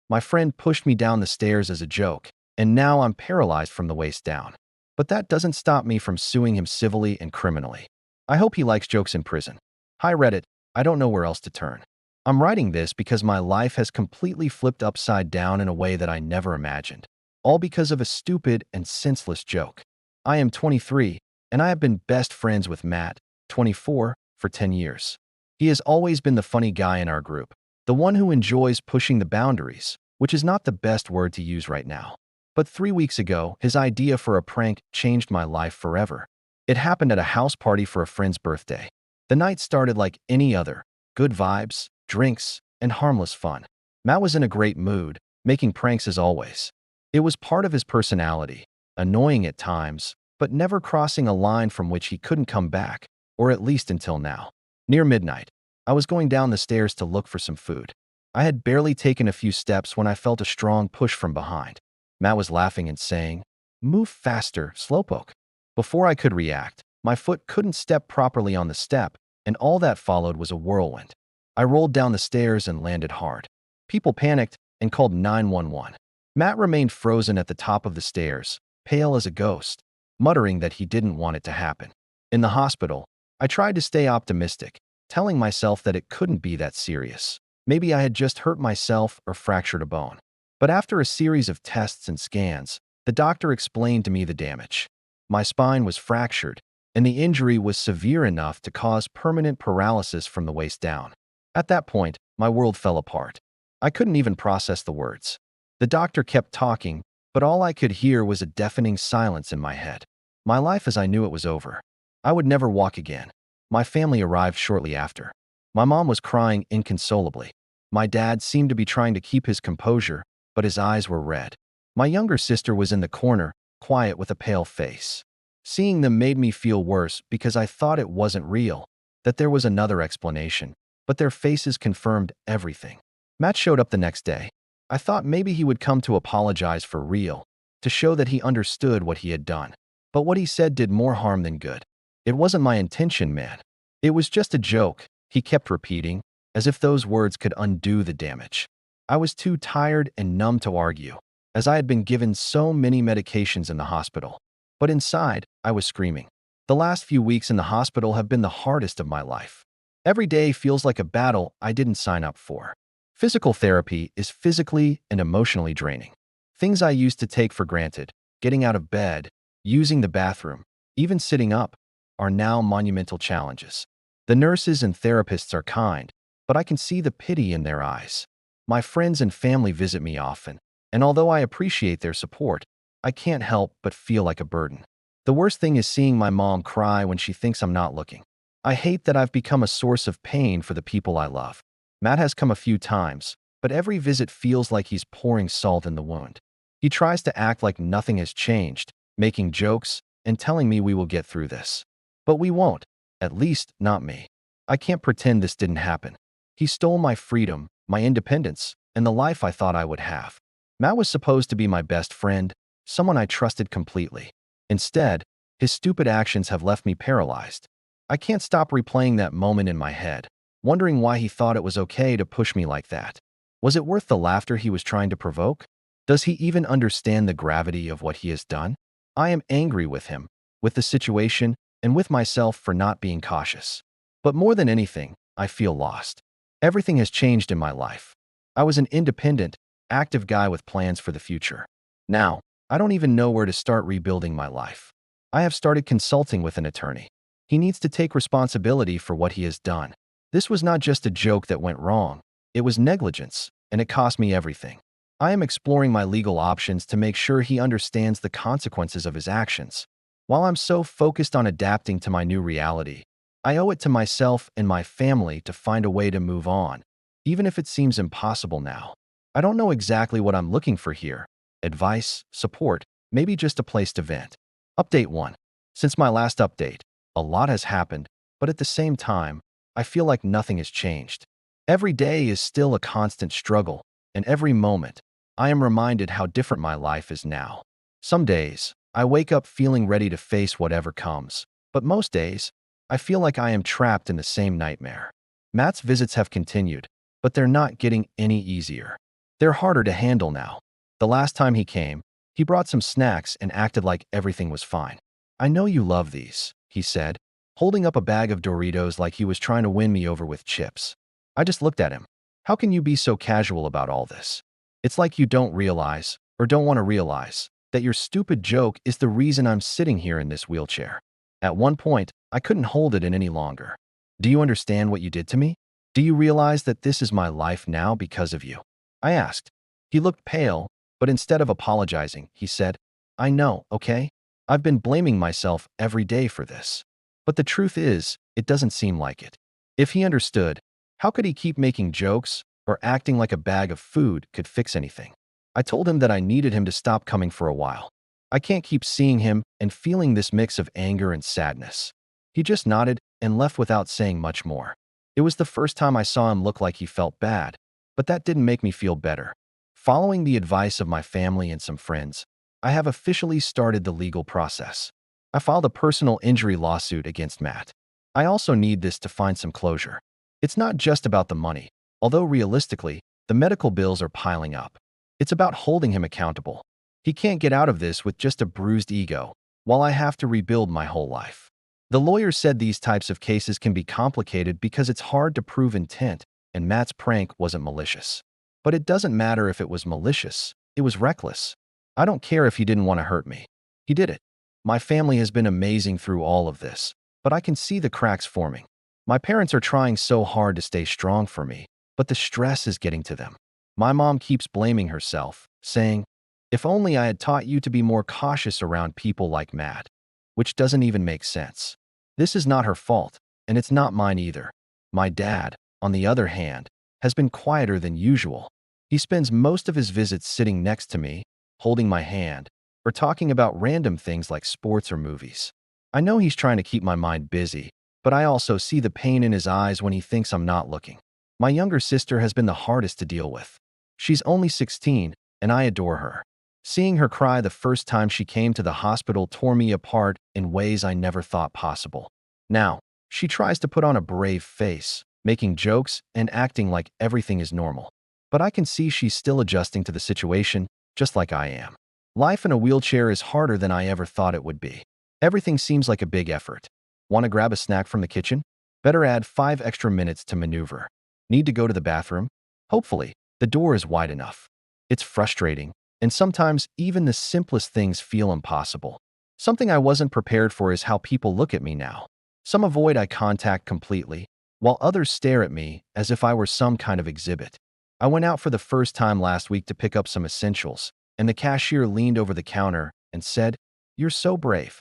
My friend pushed me down the stairs as a joke, and now I'm paralyzed from the waist down. But that doesn't stop me from suing him civilly and criminally. I hope he likes jokes in prison. Hi Reddit, I don't know where else to turn. I'm writing this because my life has completely flipped upside down in a way that I never imagined. All because of a stupid and senseless joke. I am 23, and I have been best friends with Matt, 24, for 10 years. He has always been the funny guy in our group, the one who enjoys pushing the boundaries, which is not the best word to use right now. But 3 weeks ago, his idea for a prank changed my life forever. It happened at a house party for a friend's birthday. The night started like any other, good vibes, drinks, and harmless fun. Matt was in a great mood, making pranks as always. It was part of his personality, annoying at times, but never crossing a line from which he couldn't come back, or at least until now. Near midnight, I was going down the stairs to look for some food. I had barely taken a few steps when I felt a strong push from behind. Matt was laughing and saying, "Move faster, slowpoke." Before I could react, my foot couldn't step properly on the step, and all that followed was a whirlwind. I rolled down the stairs and landed hard. People panicked and called 911. Matt remained frozen at the top of the stairs, pale as a ghost, muttering that he didn't want it to happen. In the hospital, I tried to stay optimistic, telling myself that it couldn't be that serious. Maybe I had just hurt myself or fractured a bone. But after a series of tests and scans, the doctor explained to me the damage. My spine was fractured, and the injury was severe enough to cause permanent paralysis from the waist down. At that point, my world fell apart. I couldn't even process the words. The doctor kept talking, but all I could hear was a deafening silence in my head. My life as I knew it was over. I would never walk again. My family arrived shortly after. My mom was crying inconsolably. My dad seemed to be trying to keep his composure, but his eyes were red. My younger sister was in the corner, quiet with a pale face. Seeing them made me feel worse because I thought it wasn't real, that there was another explanation, but their faces confirmed everything. Matt showed up the next day. I thought maybe he would come to apologize for real, to show that he understood what he had done. But what he said did more harm than good. "It wasn't my intention, man. It was just a joke," he kept repeating, as if those words could undo the damage. I was too tired and numb to argue, as I had been given so many medications in the hospital. But inside, I was screaming. The last few weeks in the hospital have been the hardest of my life. Every day feels like a battle I didn't sign up for. Physical therapy is physically and emotionally draining. Things I used to take for granted, getting out of bed, using the bathroom, even sitting up, are now monumental challenges. The nurses and therapists are kind, but I can see the pity in their eyes. My friends and family visit me often, and although I appreciate their support, I can't help but feel like a burden. The worst thing is seeing my mom cry when she thinks I'm not looking. I hate that I've become a source of pain for the people I love. Matt has come a few times, but every visit feels like he's pouring salt in the wound. He tries to act like nothing has changed, making jokes and telling me we will get through this. But we won't, at least not me. I can't pretend this didn't happen. He stole my freedom, my independence, and the life I thought I would have. Matt was supposed to be my best friend, someone I trusted completely. Instead, his stupid actions have left me paralyzed. I can't stop replaying that moment in my head, wondering why he thought it was okay to push me like that. Was it worth the laughter he was trying to provoke? Does he even understand the gravity of what he has done? I am angry with him, with the situation, and with myself for not being cautious. But more than anything, I feel lost. Everything has changed in my life. I was an independent, active guy with plans for the future. Now, I don't even know where to start rebuilding my life. I have started consulting with an attorney. He needs to take responsibility for what he has done. This was not just a joke that went wrong. It was negligence, and it cost me everything. I am exploring my legal options to make sure he understands the consequences of his actions. While I'm so focused on adapting to my new reality, I owe it to myself and my family to find a way to move on, even if it seems impossible now. I don't know exactly what I'm looking for here. Advice, support, maybe just a place to vent. Update 1. Since my last update, a lot has happened, but at the same time, I feel like nothing has changed. Every day is still a constant struggle, and every moment, I am reminded how different my life is now. Some days, I wake up feeling ready to face whatever comes, but most days, I feel like I am trapped in the same nightmare. Matt's visits have continued, but they're not getting any easier. They're harder to handle now. The last time he came, he brought some snacks and acted like everything was fine. I know you love these, he said, holding up a bag of Doritos like he was trying to win me over with chips. I just looked at him. How can you be so casual about all this? It's like you don't realize, or don't want to realize, that your stupid joke is the reason I'm sitting here in this wheelchair. At one point, I couldn't hold it in any longer. Do you understand what you did to me? Do you realize that this is my life now because of you? I asked. He looked pale, but instead of apologizing, he said, I know, okay? I've been blaming myself every day for this. But the truth is, it doesn't seem like it. If he understood, how could he keep making jokes or acting like a bag of food could fix anything? I told him that I needed him to stop coming for a while. I can't keep seeing him and feeling this mix of anger and sadness. He just nodded and left without saying much more. It was the first time I saw him look like he felt bad, but that didn't make me feel better. Following the advice of my family and some friends, I have officially started the legal process. I filed a personal injury lawsuit against Matt. I also need this to find some closure. It's not just about the money, although realistically, the medical bills are piling up. It's about holding him accountable. He can't get out of this with just a bruised ego, while I have to rebuild my whole life. The lawyer said these types of cases can be complicated because it's hard to prove intent, and Matt's prank wasn't malicious. But it doesn't matter if it was malicious. It was reckless. I don't care if he didn't want to hurt me. He did it. My family has been amazing through all of this, but I can see the cracks forming. My parents are trying so hard to stay strong for me, but the stress is getting to them. My mom keeps blaming herself, saying, if only I had taught you to be more cautious around people like Matt, which doesn't even make sense. This is not her fault, and it's not mine either. My dad, on the other hand, has been quieter than usual. He spends most of his visits sitting next to me, holding my hand, or talking about random things like sports or movies. I know he's trying to keep my mind busy, but I also see the pain in his eyes when he thinks I'm not looking. My younger sister has been the hardest to deal with. She's only 16, and I adore her. Seeing her cry the first time she came to the hospital tore me apart in ways I never thought possible. Now, she tries to put on a brave face, making jokes and acting like everything is normal. But I can see she's still adjusting to the situation, just like I am. Life in a wheelchair is harder than I ever thought it would be. Everything seems like a big effort. Want to grab a snack from the kitchen? Better add 5 extra minutes to maneuver. Need to go to the bathroom? Hopefully, the door is wide enough. It's frustrating, and sometimes even the simplest things feel impossible. Something I wasn't prepared for is how people look at me now. Some avoid eye contact completely, while others stare at me as if I were some kind of exhibit. I went out for the first time last week to pick up some essentials, and the cashier leaned over the counter and said, "You're so brave."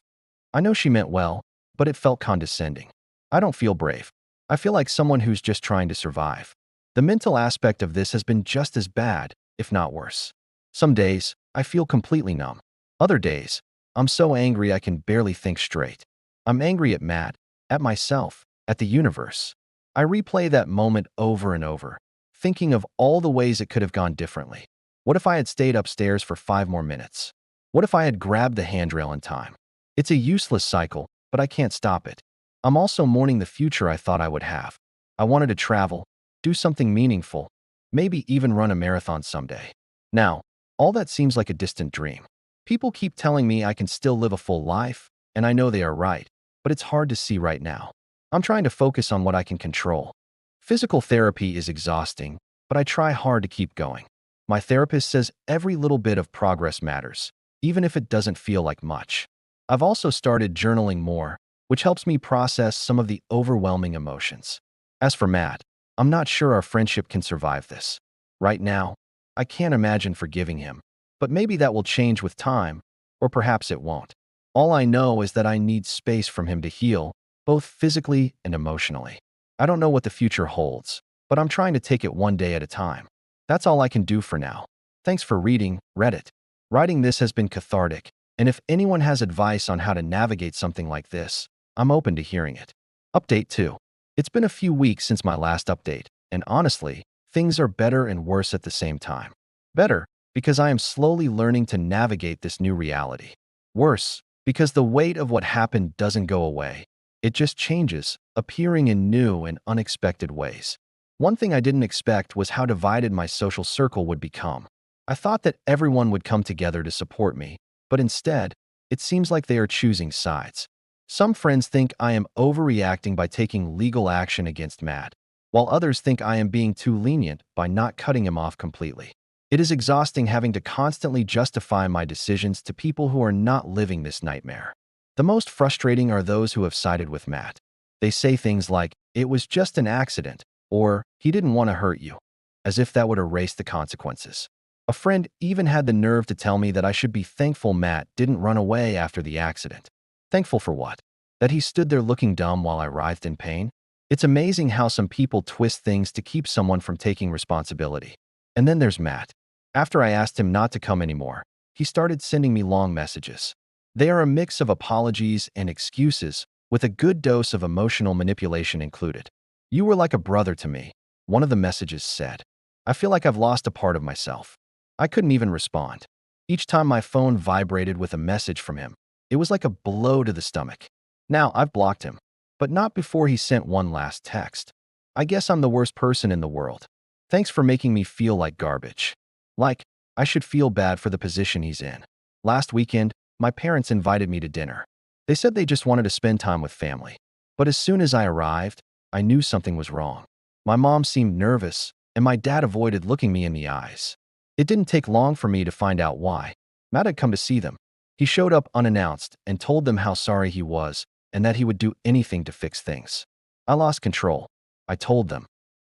I know she meant well, but it felt condescending. I don't feel brave. I feel like someone who's just trying to survive. The mental aspect of this has been just as bad, if not worse. Some days, I feel completely numb. Other days, I'm so angry I can barely think straight. I'm angry at Matt, at myself, at the universe. I replay that moment over and over, thinking of all the ways it could have gone differently. What if I had stayed upstairs for 5 more minutes? What if I had grabbed the handrail in time? It's a useless cycle, but I can't stop it. I'm also mourning the future I thought I would have. I wanted to travel, do something meaningful, maybe even run a marathon someday. Now, all that seems like a distant dream. People keep telling me I can still live a full life, and I know they are right, but it's hard to see right now. I'm trying to focus on what I can control. Physical therapy is exhausting, but I try hard to keep going. My therapist says every little bit of progress matters, even if it doesn't feel like much. I've also started journaling more, which helps me process some of the overwhelming emotions. As for Matt, I'm not sure our friendship can survive this. Right now, I can't imagine forgiving him, but maybe that will change with time, or perhaps it won't. All I know is that I need space from him to heal, both physically and emotionally. I don't know what the future holds, but I'm trying to take it one day at a time. That's all I can do for now. Thanks for reading, Reddit. Writing this has been cathartic, and if anyone has advice on how to navigate something like this, I'm open to hearing it. Update 2. It's been a few weeks since my last update, and honestly, things are better and worse at the same time. Better, because I am slowly learning to navigate this new reality. Worse, because the weight of what happened doesn't go away. It just changes, appearing in new and unexpected ways. One thing I didn't expect was how divided my social circle would become. I thought that everyone would come together to support me, but instead, it seems like they are choosing sides. Some friends think I am overreacting by taking legal action against Matt, while others think I am being too lenient by not cutting him off completely. It is exhausting having to constantly justify my decisions to people who are not living this nightmare. The most frustrating are those who have sided with Matt. They say things like, "It was just an accident," or "He didn't want to hurt you," as if that would erase the consequences. A friend even had the nerve to tell me that I should be thankful Matt didn't run away after the accident. Thankful for what? That he stood there looking dumb while I writhed in pain? It's amazing how some people twist things to keep someone from taking responsibility. And then there's Matt. After I asked him not to come anymore, he started sending me long messages. They are a mix of apologies and excuses, with a good dose of emotional manipulation included. "You were like a brother to me," one of the messages said. "I feel like I've lost a part of myself." I couldn't even respond. Each time my phone vibrated with a message from him, it was like a blow to the stomach. Now I've blocked him, but not before he sent one last text. "I guess I'm the worst person in the world. Thanks for making me feel like garbage." Like, I should feel bad for the position he's in. Last weekend, my parents invited me to dinner. They said they just wanted to spend time with family. But as soon as I arrived, I knew something was wrong. My mom seemed nervous, and my dad avoided looking me in the eyes. It didn't take long for me to find out why. Matt had come to see them. He showed up unannounced and told them how sorry he was and that he would do anything to fix things. I lost control. I told them,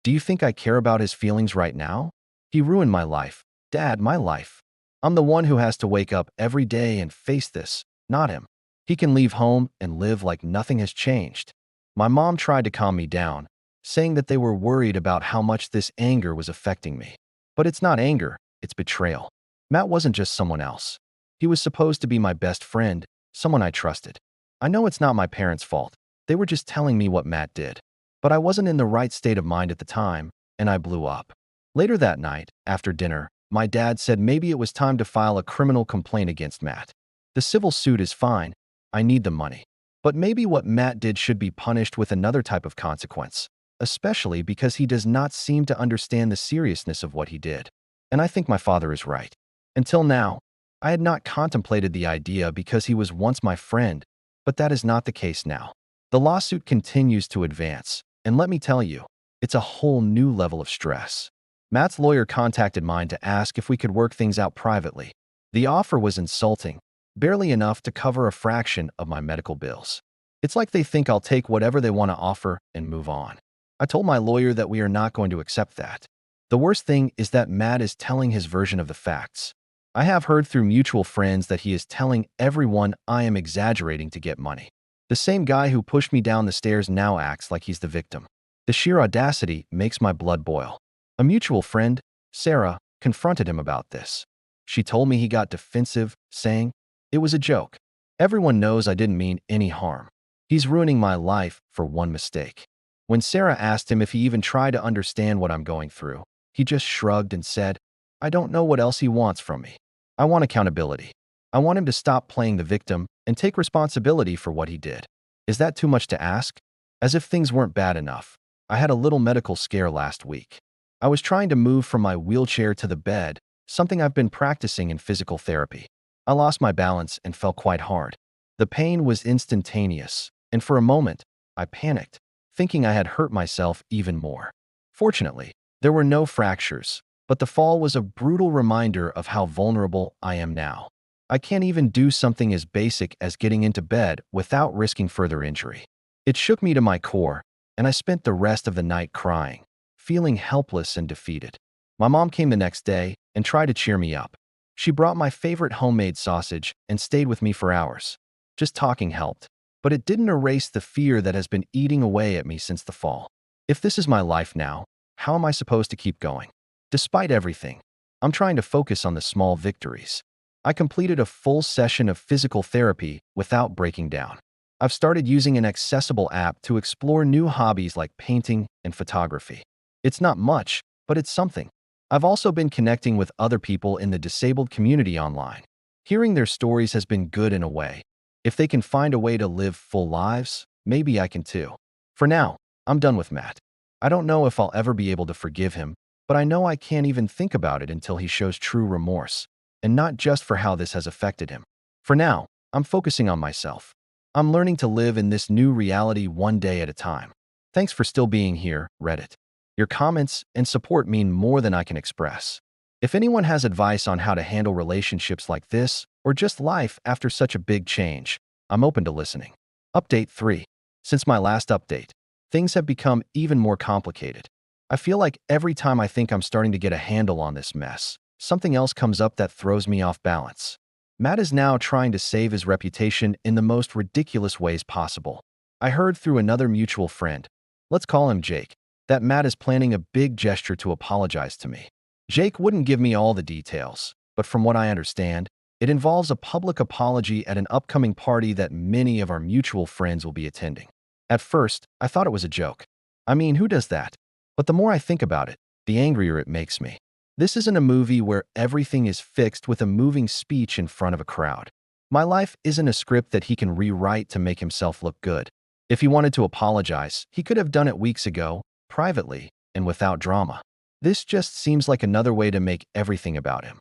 "Do you think I care about his feelings right now? He ruined my life. Dad, my life. I'm the one who has to wake up every day and face this, not him. He can leave home and live like nothing has changed." My mom tried to calm me down, saying that they were worried about how much this anger was affecting me. But it's not anger, it's betrayal. Matt wasn't just someone else. He was supposed to be my best friend, someone I trusted. I know it's not my parents' fault. They were just telling me what Matt did. But I wasn't in the right state of mind at the time, and I blew up. Later that night, after dinner, my dad said maybe it was time to file a criminal complaint against Matt. "The civil suit is fine. I need the money. But maybe what Matt did should be punished with another type of consequence, especially because he does not seem to understand the seriousness of what he did." And I think my father is right. Until now, I had not contemplated the idea because he was once my friend, but that is not the case now. The lawsuit continues to advance, and let me tell you, it's a whole new level of stress. Matt's lawyer contacted mine to ask if we could work things out privately. The offer was insulting, barely enough to cover a fraction of my medical bills. It's like they think I'll take whatever they want to offer and move on. I told my lawyer that we are not going to accept that. The worst thing is that Matt is telling his version of the facts. I have heard through mutual friends that he is telling everyone I am exaggerating to get money. The same guy who pushed me down the stairs now acts like he's the victim. The sheer audacity makes my blood boil. A mutual friend, Sarah, confronted him about this. She told me he got defensive, saying, "It was a joke. Everyone knows I didn't mean any harm. He's ruining my life for one mistake." When Sarah asked him if he even tried to understand what I'm going through, he just shrugged and said, "I don't know what else he wants from me. I want accountability. I want him to stop playing the victim and take responsibility for what he did." Is that too much to ask? As if things weren't bad enough, I had a little medical scare last week. I was trying to move from my wheelchair to the bed, something I've been practicing in physical therapy. I lost my balance and fell quite hard. The pain was instantaneous, and for a moment, I panicked, thinking I had hurt myself even more. Fortunately, there were no fractures, but the fall was a brutal reminder of how vulnerable I am now. I can't even do something as basic as getting into bed without risking further injury. It shook me to my core, and I spent the rest of the night crying, feeling helpless and defeated. My mom came the next day and tried to cheer me up. She brought my favorite homemade sausage and stayed with me for hours. Just talking helped, but it didn't erase the fear that has been eating away at me since the fall. If this is my life now, how am I supposed to keep going? Despite everything, I'm trying to focus on the small victories. I completed a full session of physical therapy without breaking down. I've started using an accessible app to explore new hobbies like painting and photography. It's not much, but it's something. I've also been connecting with other people in the disabled community online. Hearing their stories has been good in a way. If they can find a way to live full lives, maybe I can too. For now, I'm done with Matt. I don't know if I'll ever be able to forgive him, but I know I can't even think about it until he shows true remorse, and not just for how this has affected him. For now, I'm focusing on myself. I'm learning to live in this new reality one day at a time. Thanks for still being here, Reddit. Your comments and support mean more than I can express. If anyone has advice on how to handle relationships like this, or just life after such a big change, I'm open to listening. Update 3. Since my last update, things have become even more complicated. I feel like every time I think I'm starting to get a handle on this mess, something else comes up that throws me off balance. Matt is now trying to save his reputation in the most ridiculous ways possible. I heard through another mutual friend, let's call him Jake, that Matt is planning a big gesture to apologize to me. Jake wouldn't give me all the details, but from what I understand, it involves a public apology at an upcoming party that many of our mutual friends will be attending. At first, I thought it was a joke. I mean, who does that? But the more I think about it, the angrier it makes me. This isn't a movie where everything is fixed with a moving speech in front of a crowd. My life isn't a script that he can rewrite to make himself look good. If he wanted to apologize, he could have done it weeks ago, privately, and without drama. This just seems like another way to make everything about him.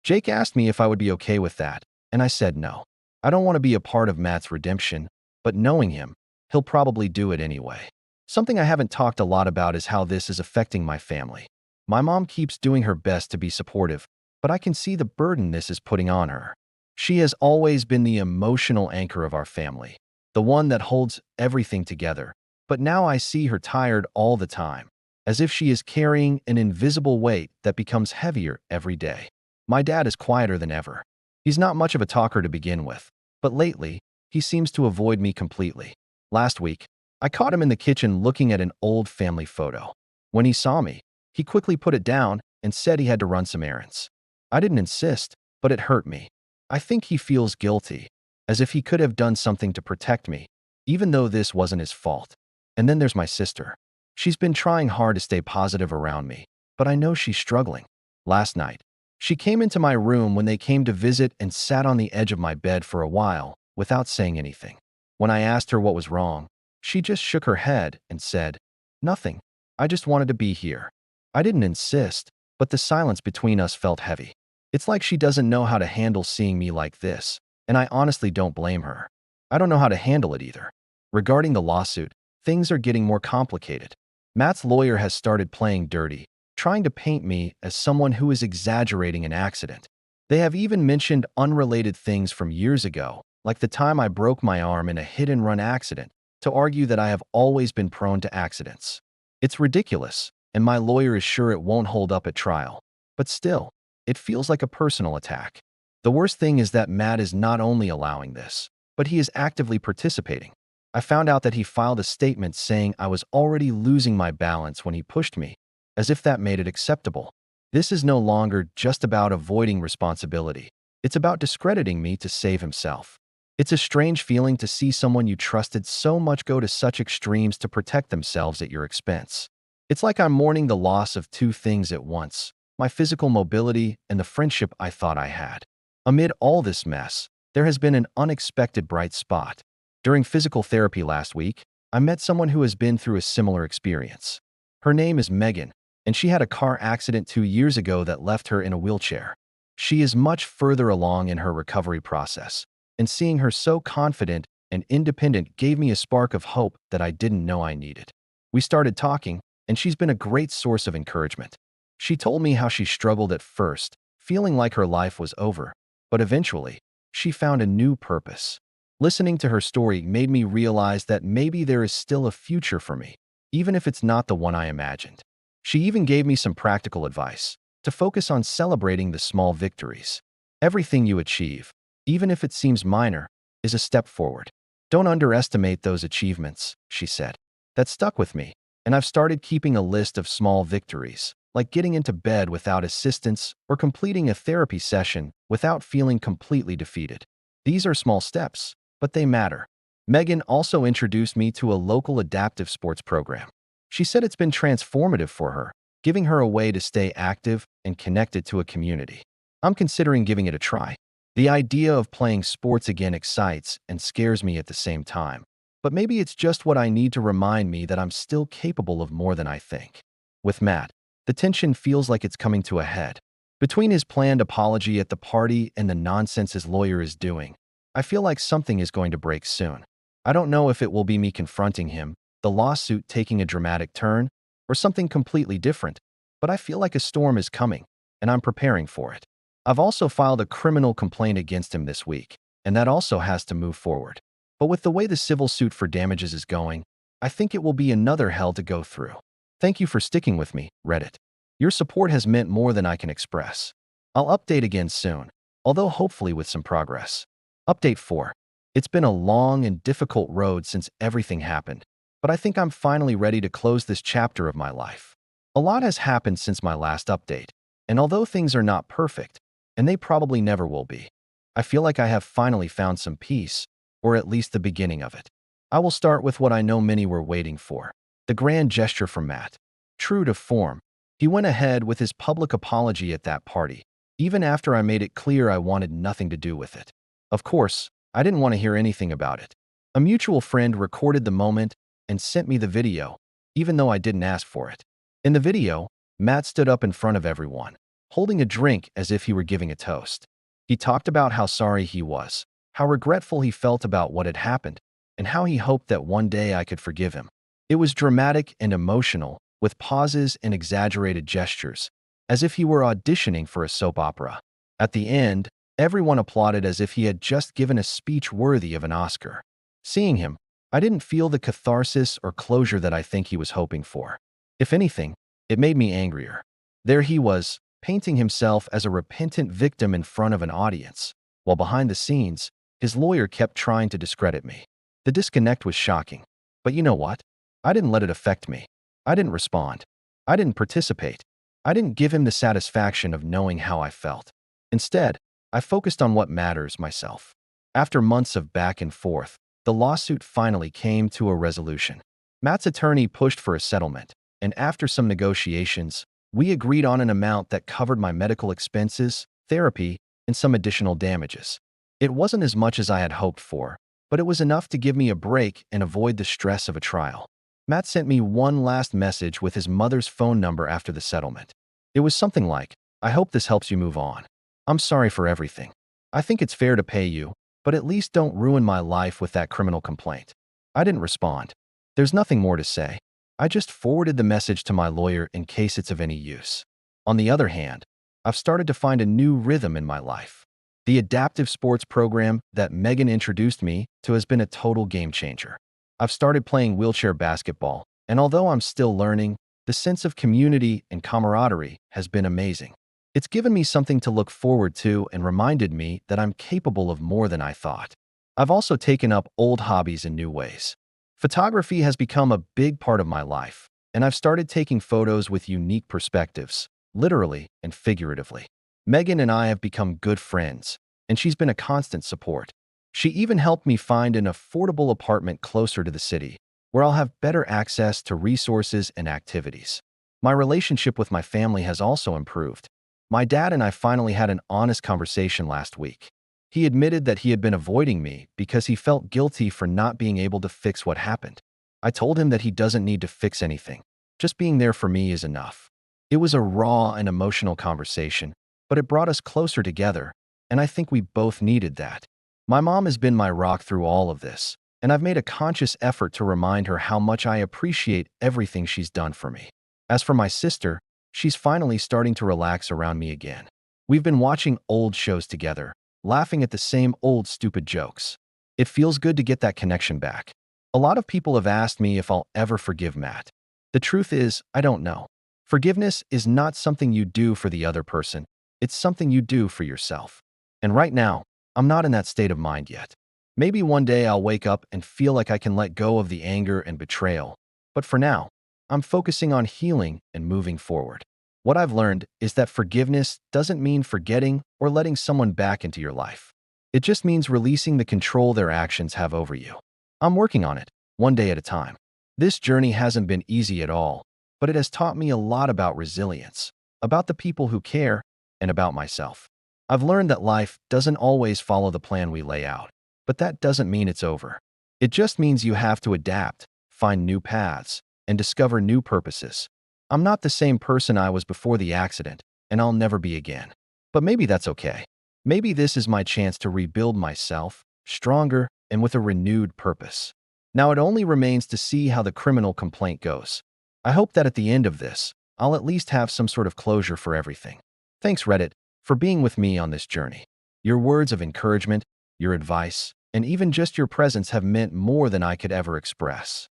Jake asked me if I would be okay with that, and I said no. I don't want to be a part of Matt's redemption, but knowing him, he'll probably do it anyway. Something I haven't talked a lot about is how this is affecting my family. My mom keeps doing her best to be supportive, but I can see the burden this is putting on her. She has always been the emotional anchor of our family, the one that holds everything together, but now I see her tired all the time, as if she is carrying an invisible weight that becomes heavier every day. My dad is quieter than ever. He's not much of a talker to begin with, but lately, he seems to avoid me completely. Last week, I caught him in the kitchen looking at an old family photo. When he saw me, he quickly put it down and said he had to run some errands. I didn't insist, but it hurt me. I think he feels guilty, as if he could have done something to protect me, even though this wasn't his fault. And then there's my sister. She's been trying hard to stay positive around me, but I know she's struggling. Last night, she came into my room when they came to visit and sat on the edge of my bed for a while without saying anything. When I asked her what was wrong, she just shook her head and said, "Nothing. I just wanted to be here." I didn't insist, but the silence between us felt heavy. It's like she doesn't know how to handle seeing me like this, and I honestly don't blame her. I don't know how to handle it either. Regarding the lawsuit, things are getting more complicated. Matt's lawyer has started playing dirty, trying to paint me as someone who is exaggerating an accident. They have even mentioned unrelated things from years ago, like the time I broke my arm in a hit-and-run accident, to argue that I have always been prone to accidents. It's ridiculous, and my lawyer is sure it won't hold up at trial. But still, it feels like a personal attack. The worst thing is that Matt is not only allowing this, but he is actively participating. I found out that he filed a statement saying I was already losing my balance when he pushed me, as if that made it acceptable. This is no longer just about avoiding responsibility. It's about discrediting me to save himself. It's a strange feeling to see someone you trusted so much go to such extremes to protect themselves at your expense. It's like I'm mourning the loss of two things at once, my physical mobility and the friendship I thought I had. Amid all this mess, there has been an unexpected bright spot. During physical therapy last week, I met someone who has been through a similar experience. Her name is Megan, and she had a car accident 2 years ago that left her in a wheelchair. She is much further along in her recovery process, and seeing her so confident and independent gave me a spark of hope that I didn't know I needed. We started talking, and she's been a great source of encouragement. She told me how she struggled at first, feeling like her life was over, but eventually, she found a new purpose. Listening to her story made me realize that maybe there is still a future for me, even if it's not the one I imagined. She even gave me some practical advice, to focus on celebrating the small victories. Everything you achieve, even if it seems minor, is a step forward. Don't underestimate those achievements, she said. That stuck with me, and I've started keeping a list of small victories, like getting into bed without assistance or completing a therapy session without feeling completely defeated. These are small steps, but they matter. Megan also introduced me to a local adaptive sports program. She said it's been transformative for her, giving her a way to stay active and connected to a community. I'm considering giving it a try. The idea of playing sports again excites and scares me at the same time. but maybe it's just what I need to remind me that I'm still capable of more than I think. With Matt, the tension feels like it's coming to a head. Between his planned apology at the party and the nonsense his lawyer is doing, I feel like something is going to break soon. I don't know if it will be me confronting him, the lawsuit taking a dramatic turn, or something completely different, but I feel like a storm is coming, and I'm preparing for it. I've also filed a criminal complaint against him this week, and that also has to move forward. But with the way the civil suit for damages is going, I think it will be another hell to go through. Thank you for sticking with me, Reddit. Your support has meant more than I can express. I'll update again soon, although hopefully with some progress. Update 4. It's been a long and difficult road since everything happened, but I think I'm finally ready to close this chapter of my life. A lot has happened since my last update, and although things are not perfect, and they probably never will be, I feel like I have finally found some peace, or at least the beginning of it. I will start with what I know many were waiting for, the grand gesture from Matt. True to form, he went ahead with his public apology at that party, even after I made it clear I wanted nothing to do with it. Of course, I didn't want to hear anything about it. A mutual friend recorded the moment and sent me the video, even though I didn't ask for it. In the video, Matt stood up in front of everyone, holding a drink as if he were giving a toast. He talked about how sorry he was, how regretful he felt about what had happened, and how he hoped that one day I could forgive him. It was dramatic and emotional, with pauses and exaggerated gestures, as if he were auditioning for a soap opera. At the end, everyone applauded as if he had just given a speech worthy of an Oscar. Seeing him, I didn't feel the catharsis or closure that I think he was hoping for. If anything, it made me angrier. There he was, painting himself as a repentant victim in front of an audience, while behind the scenes, his lawyer kept trying to discredit me. The disconnect was shocking. But you know what? I didn't let it affect me. I didn't respond. I didn't participate. I didn't give him the satisfaction of knowing how I felt. Instead, I focused on what matters, myself. After months of back and forth, the lawsuit finally came to a resolution. Matt's attorney pushed for a settlement, and after some negotiations, we agreed on an amount that covered my medical expenses, therapy, and some additional damages. It wasn't as much as I had hoped for, but it was enough to give me a break and avoid the stress of a trial. Matt sent me one last message with his mother's phone number after the settlement. It was something like, "I hope this helps you move on. I'm sorry for everything. I think it's fair to pay you, but at least don't ruin my life with that criminal complaint." I didn't respond. There's nothing more to say. I just forwarded the message to my lawyer in case it's of any use. On the other hand, I've started to find a new rhythm in my life. The adaptive sports program that Megan introduced me to has been a total game changer. I've started playing wheelchair basketball, and although I'm still learning, the sense of community and camaraderie has been amazing. It's given me something to look forward to and reminded me that I'm capable of more than I thought. I've also taken up old hobbies in new ways. Photography has become a big part of my life, and I've started taking photos with unique perspectives, literally and figuratively. Megan and I have become good friends, and she's been a constant support. She even helped me find an affordable apartment closer to the city, where I'll have better access to resources and activities. My relationship with my family has also improved. My dad and I finally had an honest conversation last week. He admitted that he had been avoiding me because he felt guilty for not being able to fix what happened. I told him that he doesn't need to fix anything. Just being there for me is enough. It was a raw and emotional conversation, but it brought us closer together, and I think we both needed that. My mom has been my rock through all of this, and I've made a conscious effort to remind her how much I appreciate everything she's done for me. As for my sister, she's finally starting to relax around me again. We've been watching old shows together, laughing at the same old stupid jokes. It feels good to get that connection back. A lot of people have asked me if I'll ever forgive Matt. The truth is, I don't know. Forgiveness is not something you do for the other person. It's something you do for yourself. And right now, I'm not in that state of mind yet. Maybe one day I'll wake up and feel like I can let go of the anger and betrayal. But for now, I'm focusing on healing and moving forward. What I've learned is that forgiveness doesn't mean forgetting or letting someone back into your life. It just means releasing the control their actions have over you. I'm working on it, one day at a time. This journey hasn't been easy at all, but it has taught me a lot about resilience, about the people who care, and about myself. I've learned that life doesn't always follow the plan we lay out, but that doesn't mean it's over. It just means you have to adapt, find new paths, and discover new purposes. I'm not the same person I was before the accident, and I'll never be again. But maybe that's okay. Maybe this is my chance to rebuild myself, stronger and with a renewed purpose. Now it only remains to see how the criminal complaint goes. I hope that at the end of this, I'll at least have some sort of closure for everything. Thanks, Reddit, for being with me on this journey. Your words of encouragement, your advice, and even just your presence have meant more than I could ever express.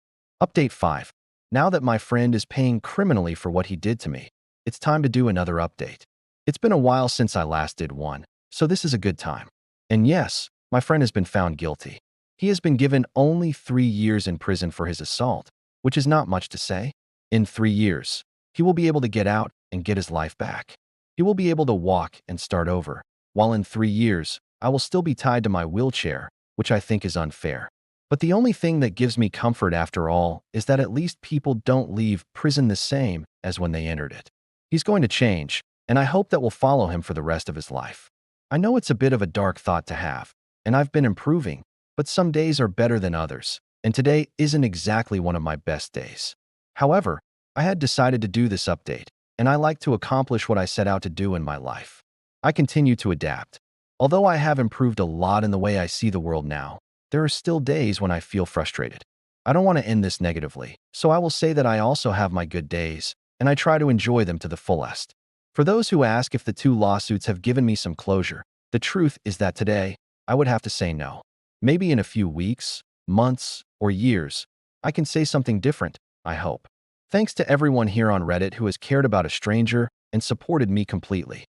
Update 5. Now that my friend is paying criminally for what he did to me, it's time to do another update. It's been a while since I last did one, so this is a good time. And yes, my friend has been found guilty. He has been given only 3 years in prison for his assault, which is not much to say. In 3 years, he will be able to get out and get his life back. He will be able to walk and start over, while in 3 years, I will still be tied to my wheelchair, which I think is unfair. But the only thing that gives me comfort after all is that at least people don't leave prison the same as when they entered it. He's going to change, and I hope that will follow him for the rest of his life. I know it's a bit of a dark thought to have, and I've been improving, but some days are better than others, and today isn't exactly one of my best days. However, I had decided to do this update, and I like to accomplish what I set out to do in my life. I continue to adapt. Although I have improved a lot in the way I see the world now, there are still days when I feel frustrated. I don't want to end this negatively, so I will say that I also have my good days, and I try to enjoy them to the fullest. For those who ask if the 2 lawsuits have given me some closure, the truth is that today, I would have to say no. Maybe in a few weeks, months, or years, I can say something different, I hope. Thanks to everyone here on Reddit who has cared about a stranger and supported me completely.